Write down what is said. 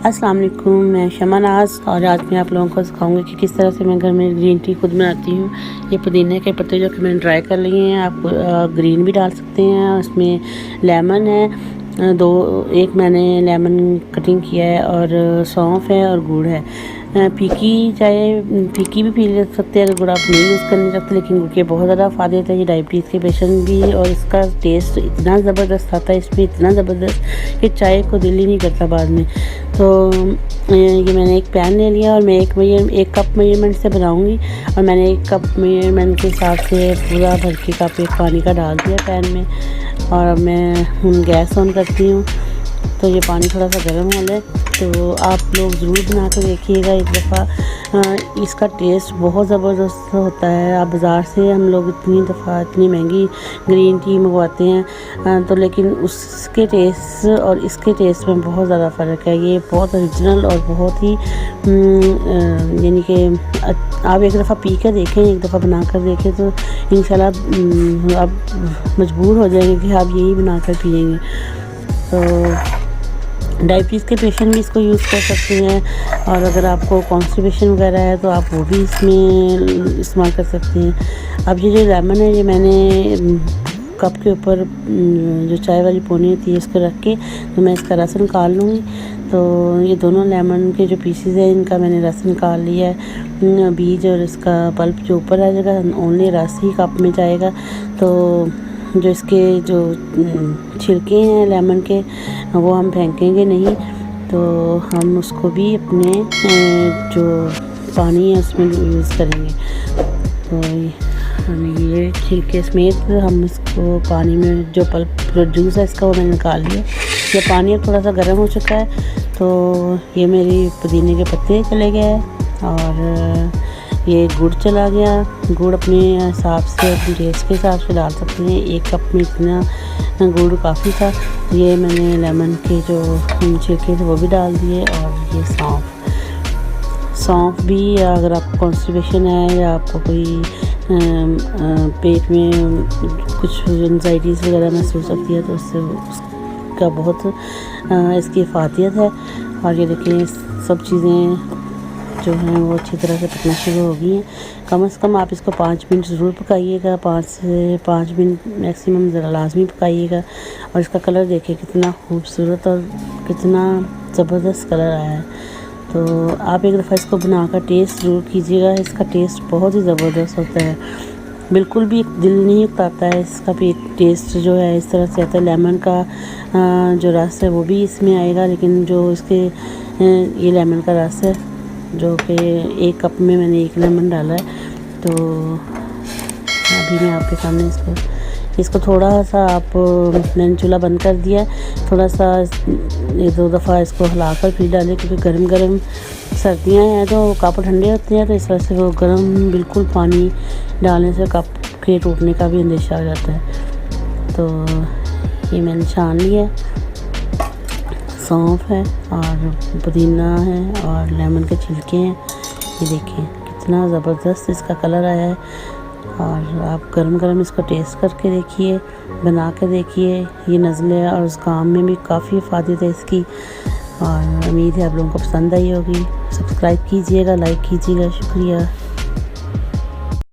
अस्सलाम वालेकुम, मैं शमा नाज और आज मैं आप लोगों को सिखाऊंगी कि किस तरह से मैं घर में ग्रीन टी खुद बनाती हूँ। ये पुदीने के पत्ते जो कि मैंने ड्राई कर लिए हैं, आप ग्रीन भी डाल सकते हैं। उसमें लेमन है, एक मैंने लेमन कटिंग किया है और सौंफ है और गुड़ है। फीकी भी पी ले सकते हैं अगर गुड़ आप नहीं यूज़ करने सकते, लेकिन गुड़ के बहुत ज़्यादा फ़ायदे थे ये डायबिटीज़ के पेशेंट भी। और इसका टेस्ट इतना ज़बरदस्त आता है, इसमें इतना ज़बरदस्त कि चाय को दिल ही नहीं करता बाद में। तो ये मैंने एक पैन ले लिया और मैं एक कप मेजरमेंट से बनाऊंगी और मैंने एक कप मेजरमेंट के हिसाब से पूरा भर के कप एक पानी का डाल दिया पैन में। और अब मैं गैस ऑन करती हूँ। तो ये पानी थोड़ा सा गर्म हो जाए तो आप लोग ज़रूर बना कर देखिएगा एक दफ़ा। इसका टेस्ट बहुत ज़बरदस्त होता है। आप बाज़ार से हम लोग इतनी महंगी ग्रीन टी मंगवाते हैं, तो लेकिन उसके टेस्ट और इसके टेस्ट में बहुत ज़्यादा फ़र्क है। ये बहुत ओरिजिनल और बहुत ही यानी कि आप एक दफ़ा पी कर देखें, एक दफ़ा बना कर देखें तो इंशाल्लाह आप मजबूर हो जाएंगे कि आप यही बना कर पिएंगे। तो डायबिटीज़ के पेशेंट भी इसको यूज़ कर सकते हैं और अगर आपको कॉन्स्टिपेशन वगैरह है तो आप वो भी इसमें इस्तेमाल कर सकते हैं। अब ये जो लेमन है, ये मैंने कप के ऊपर जो चाय वाली पोनी होती है इसको रख के तो मैं इसका रस निकाल लूँगी। तो ये दोनों लेमन के जो पीसीज हैं इनका मैंने रस निकाल लिया है। बीज और इसका पल्प जो ऊपर आ जाएगा, ओनली रस ही कप में जाएगा। तो जो इसके जो छिलके हैं लेमन के वो हम फेंकेंगे नहीं, तो हम उसको भी अपने जो पानी है उसमें यूज़ करेंगे। तो ये छिलके समेत हम इसको पानी में जो पल्प जूस है इसका वो मैंने निकाल लिया। ये पानी थोड़ा सा गर्म हो चुका है तो ये मेरी पुदीने के पत्ते चले गए और ये गुड़ चला गया। गुड़ अपने हिसाब से अपने टेस्ट के हिसाब से डाल सकते हैं। एक कप में इतना गुड़ काफ़ी था। ये मैंने लेमन के जो छिलके थे वो भी डाल दिए और ये सौंफ भी, अगर आपको कॉन्स्टिपेशन है या आपको कोई पेट में कुछ एंजाइटीज़ वगैरह महसूस होती है तो उससे उसका बहुत इसकी हिफाजत है। और ये देखिए सब चीज़ें जो हैं वो अच्छी तरह से पकना शुरू हो गई हैं। कम से कम आप इसको 5 मिनट ज़रूर पकाइएगा, 5 से 5 मिनट मैक्सिमम ज़रा लाजमी पकाइएगा। और इसका कलर देखिए कितना खूबसूरत और कितना ज़बरदस्त कलर आया है। तो आप एक दफ़ा इसको बनाकर टेस्ट ज़रूर कीजिएगा। इसका टेस्ट बहुत ही ज़बरदस्त होता है, बिल्कुल भी दिल नहीं उतारता है। इसका भी टेस्ट जो है इस तरह से आता है। लेमन का जो रस है वो भी इसमें आएगा, लेकिन जो इसके ये लेमन का रस है जो कि एक कप में मैंने एक लेमन डाला है। तो अभी मैं आपके सामने इसको थोड़ा सा मैंने चूल्हा बंद कर दिया। थोड़ा सा 1-2 दफ़ा इसको हिलाकर फिर डालें, क्योंकि गर्म सर्दियां हैं तो कप ठंडे होते हैं, तो इस वजह से वो गर्म बिल्कुल पानी डालने से कप के टूटने का भी अंदेशा आ जाता है। तो ये मैंने छान लिया। सौंफ है और पुदीना है और लेमन के छिलके हैं। ये देखिए कितना ज़बरदस्त इसका कलर आया है। और आप गरम इसको टेस्ट करके देखिए, बना के देखिए। ये नज़ले और उस काम में भी काफ़ी हिफाजत है इसकी। और उम्मीद है आप लोगों को पसंद आई होगी। सब्सक्राइब कीजिएगा, लाइक कीजिएगा। शुक्रिया।